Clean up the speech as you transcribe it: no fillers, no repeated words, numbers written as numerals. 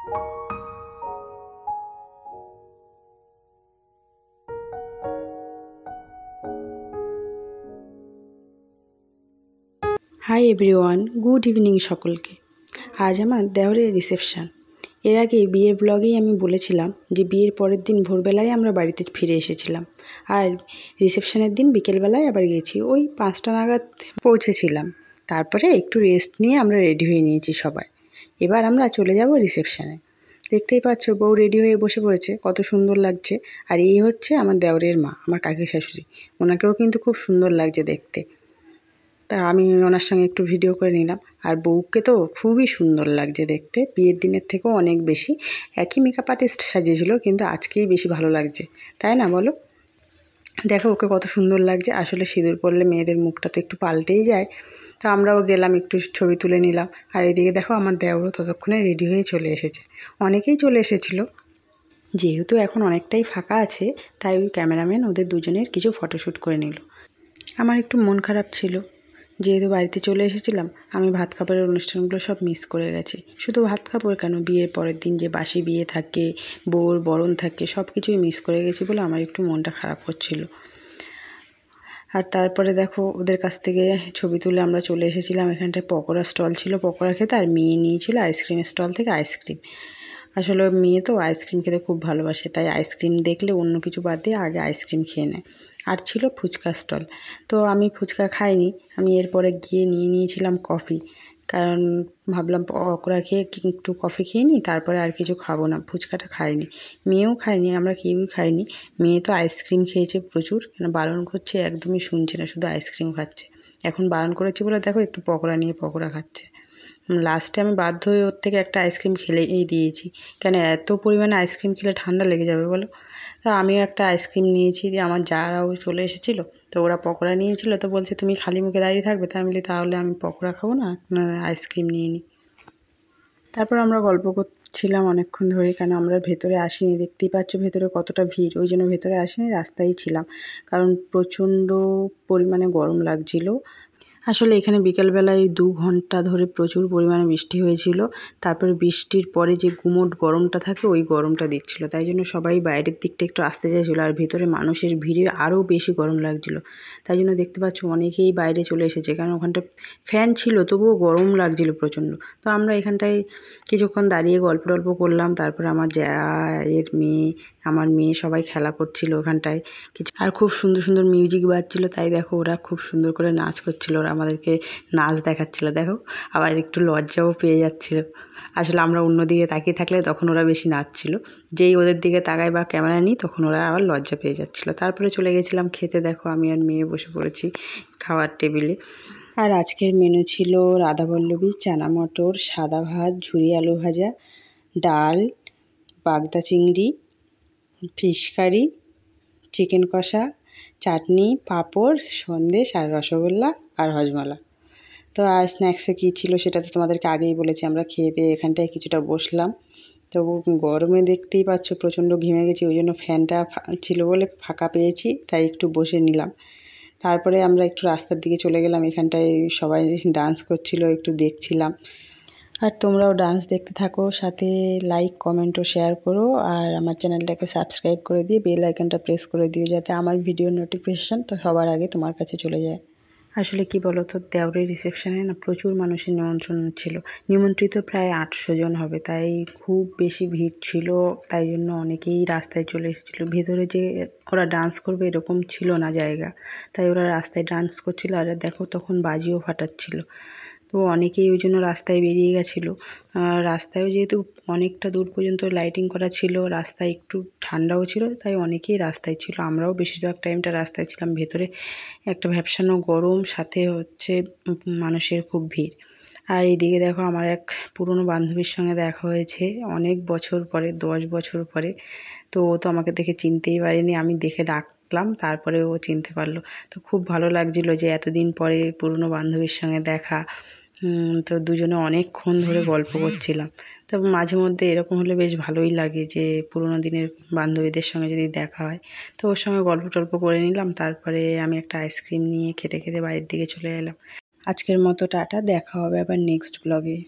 Hi everyone, good evening সকলকে। আজ আমার দেওরের রিসেপশান। এর আগে বিয়ের ব্লগেই আমি বলেছিলাম যে বিয়ের পরের দিন ভোরবেলায় আমরা বাড়িতে ফিরে এসেছিলাম, আর রিসেপশানের দিন বিকেলবেলায় আবার গেছি, ওই 5টা নাগাদ পৌঁছেছিলাম। তারপরে একটু রেস্ট নিয়ে আমরা রেডি হয়ে নিয়েছি সবাই। এবার আমরা চলে যাব রিসেপশানে। দেখতেই পাচ্ছ বউ রেডি হয়ে বসে পড়েছে, কত সুন্দর লাগছে। আর এই হচ্ছে আমার দেওরের মা, আমার কাকি শাশুড়ি। ওনাকেও কিন্তু খুব সুন্দর লাগছে দেখতে। তা আমি ওনার সঙ্গে একটু ভিডিও করে নিলাম। আর বউকে তো খুবই সুন্দর লাগছে দেখতে, বিয়ের দিনের থেকেও অনেক বেশি। একই মেকআপ আর্টিস্ট সাজিয়েছিল, কিন্তু আজকেই বেশি ভালো লাগছে, তাই না বলো? দেখো ওকে কত সুন্দর লাগছে। আসলে সিঁদুর পরলে মেয়েদের মুখটা তো একটু পাল্টেই যায়। তো আমরাও গেলাম, একটু ছবি তুলে নিলাম। আর এদিকে দেখো আমার দেওরও ততক্ষণে রেডি হয়ে চলে এসেছে। অনেকেই চলে এসেছিলো, যেহেতু এখন অনেকটাই ফাঁকা আছে, তাই ওই ক্যামেরাম্যান ওদের দুজনের কিছু ফটোশ্যুট করে নিল। আমার একটু মন খারাপ ছিল, যেহেতু বাড়িতে চলে এসেছিলাম। আমি ভাত খাবারের অনুষ্ঠানগুলো সব মিস করে গেছি। শুধু ভাত খাবার কেন, বিয়ের পরের দিন যে বাসি বিয়ে থাকে, বউর বরণ থাকে, সব কিছুই মিস করে গেছি বলে আমার একটু মনটা খারাপ হচ্ছিল। আর তারপরে দেখো ওদের কাছ থেকে ছবি তুলে আমরা চলে এসেছিলাম। এখানটায় পকোড়া স্টল ছিল, পকোড়া খেতে। আর মেয়ে নিয়েছিল আইসক্রিমের স্টল থেকে আইসক্রিম। আসলে মেয়ে তো আইসক্রিম খেতে খুব ভালোবাসে, তাই আইসক্রিম দেখলে অন্য কিছু বাদ দিয়ে আগে আইসক্রিম খেয়ে নেয়। আর ছিল ফুচকা স্টল। তো আমি ফুচকা খাইনি, আমি এরপরে গিয়ে নিয়েছিলাম কফি। কারণ ভাবলাম পকোড়া খেয়ে একটু কফি খেয়ে নিই, তারপরে আর কিছু খাবো না। ফুচকাটা খাইনি, মেয়েও খাইনি, আমরা কেউই খাইনি। মেয়ে তো আইসক্রিম খেয়েছে প্রচুর, কেন বারণ করছে, একদমই শুনছে না, শুধু আইসক্রিম খাচ্ছে। এখন বারণ করেছি বলে দেখো একটু পকোড়া নিয়ে পকোড়া খাচ্ছে। লাস্টে আমি বাধ্য হয়ে ওর থেকে একটা আইসক্রিম খেলেই দিয়েছি, কেন এত পরিমাণে আইসক্রিম খেলে ঠান্ডা লেগে যাবে বলো। তা আমিও একটা আইসক্রিম নিয়েছি, দিয়ে আমার যারাও চলে এসেছিলো, তো ওরা পকোড়া নিয়েছিল। তো বলছে তুমি খালি মুখে দাঁড়িয়ে থাকবে, তাই আমি বলি তাহলে আমি পকোড়া খাবো না, আইসক্রিম নিয়ে নিই। তারপর আমরা গল্প করছিলাম অনেকক্ষণ ধরে, কেন আমরা ভেতরে আসিনি। দেখতেই পাচ্ছ ভেতরে কতটা ভিড়, ওই জন্য ভেতরে আসিনি, রাস্তায় ছিলাম। কারণ প্রচণ্ড পরিমাণে গরম লাগছিল। আসলে এখানে বিকেলবেলায় 2 ঘন্টা ধরে প্রচুর পরিমাণে বৃষ্টি হয়েছিল। তারপরে বৃষ্টির পরে যে গুমোট গরমটা থাকে, ওই গরমটা দিচ্ছিল, তাই জন্য সবাই বাইরের দিকটা একটু আসতে চাইছিলো। আর ভেতরে মানুষের ভিড়ে আরও বেশি গরম লাগছিল। তাই জন্য দেখতে পাচ্ছ অনেকেই বাইরে চলে এসেছে, কারণ ওখানটা ফ্যান ছিল, তবুও গরম লাগছিল প্রচণ্ড। তো আমরা এখানটায় কিছুক্ষণ দাঁড়িয়ে গল্প টল্প করলাম। তারপরে আমার জায়ের মেয়ে, আমার মেয়ে সবাই খেলা করছিল ওখানটায় কিছু। আর খুব সুন্দর সুন্দর মিউজিক বাজছিল, তাই দেখো ওরা খুব সুন্দর করে নাচ করছিল, ওরা আমাদেরকে নাচ দেখাচ্ছিল। দেখো আবার একটু লজ্জাও পেয়ে যাচ্ছিল। আসলে আমরা অন্যদিকে তাকিয়ে থাকলে তখন ওরা বেশি নাচছিল, যেই ওদের দিকে তাকাই বা ক্যামেরা নিই তখন ওরা আবার লজ্জা পেয়ে যাচ্ছিলো। তারপরে চলে গেছিলাম খেতে। দেখো আমি আর মেয়ে বসে পড়েছি খাওয়ার টেবিলে। আর আজকের মেনু ছিল রাধাবল্লভী, চানা মটর, সাদা ভাত, ঝুরি আলু ভাজা, ডাল, বাগদা চিংড়ি, ফিশ কারি, চিকেন কষা, চাটনি, পাঁপড়, সন্দেশ আর রসগোল্লা আর হজমলা। তো আর স্ন্যাক্সে কী ছিল সেটা তো তোমাদেরকে আগেই বলেছি। আমরা খেয়ে দিয়ে এখানটায় কিছুটা বসলাম। তো গরমে দেখতেই পাচ্ছ প্রচণ্ড ঘেমে গেছি, ওই জন্য ফ্যানটা ছিল বলে ফাঁকা পেয়েছি, তাই একটু বসে নিলাম। তারপরে আমরা একটু রাস্তার দিকে চলে গেলাম, এখানটায় সবাই ডান্স করছিল, একটু দেখছিলাম। আর তোমরাও ডান্স দেখতে থাকো, সাথে লাইক কমেন্ট ও শেয়ার করো। আর আমার চ্যানেলটাকে সাবস্ক্রাইব করে দিয়ে বেল আইকনটা প্রেস করে দিও, যাতে আমার ভিডিও নোটিফিকেশান তো সবার আগে তোমার কাছে চলে যায়। আসলে কি বলো তো, দেওরের রিসেপশানে না প্রচুর মানুষের নিমন্ত্রণ ছিল। নিমন্ত্রিত প্রায় 800 জন হবে, তাই খুব বেশি ভিড় ছিল। তাই জন্য অনেকেই রাস্তায় চলে এসেছিলো। ভেতরে যে ওরা ডান্স করবে এরকম ছিল না জায়গা, তাই ওরা রাস্তায় ডান্স করছিল। আর দেখো তখন বাজিও ফাটাচ্ছিল, তো অনেকেই ওই জন্য রাস্তায় বেরিয়ে গেছিলো। রাস্তায়ও যেহেতু অনেকটা দূর পর্যন্ত লাইটিং করা ছিল, রাস্তায় একটু ঠান্ডাও ছিল, তাই অনেকেই রাস্তায় ছিল। আমরাও বেশিরভাগ টাইমটা রাস্তায় ছিলাম। ভেতরে একটা ভ্যাপসানো গরম, সাথে হচ্ছে মানুষের খুব ভিড়। আর এইদিকে দেখো আমার এক পুরনো বান্ধবীর সঙ্গে দেখা হয়েছে অনেক বছর পরে, 10 বছর পরে। তো ও তো আমাকে দেখে চিনতেই পারেনি, আমি দেখে ডাকলাম, তারপরে ও চিনতে পারলো। তো খুব ভালো লাগছিলো যে এতদিন পরে পুরনো বান্ধবীর সঙ্গে দেখা। তো দুজনে অনেকক্ষণ ধরে গল্প করছিলাম। তো মাঝে মধ্যে এরকম হলে বেশ ভালোই লাগে, যে পুরোনো দিনের বান্ধবীদের সঙ্গে যদি দেখা হয়। তো ওর সঙ্গে গল্প টল্প করে নিলাম। তারপরে আমি একটা আইসক্রিম নিয়ে খেতে খেতে বাড়ির দিকে চলে এলাম। আজকের মতো টাটা, দেখা হবে আবার নেক্সট ব্লগে।